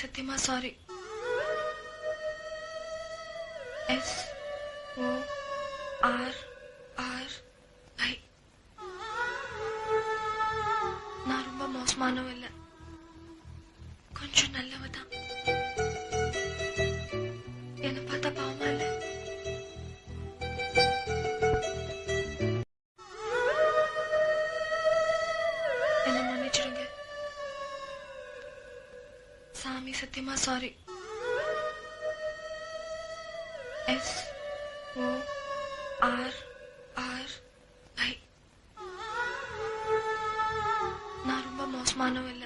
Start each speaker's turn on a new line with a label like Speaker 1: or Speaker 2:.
Speaker 1: சத்தியமா sorry. SORRI. நான் ரொம்ப மோசமானவ இல்ல, கொஞ்சம் நல்லவதான். என்ன பார்த்தா பாவமா இல்ல? என்ன மன்னிச்சிடுங்க சாமி, சத்தியமா சாரி. SORRI. நான் ரொம்ப மோசமானவ இல்ல,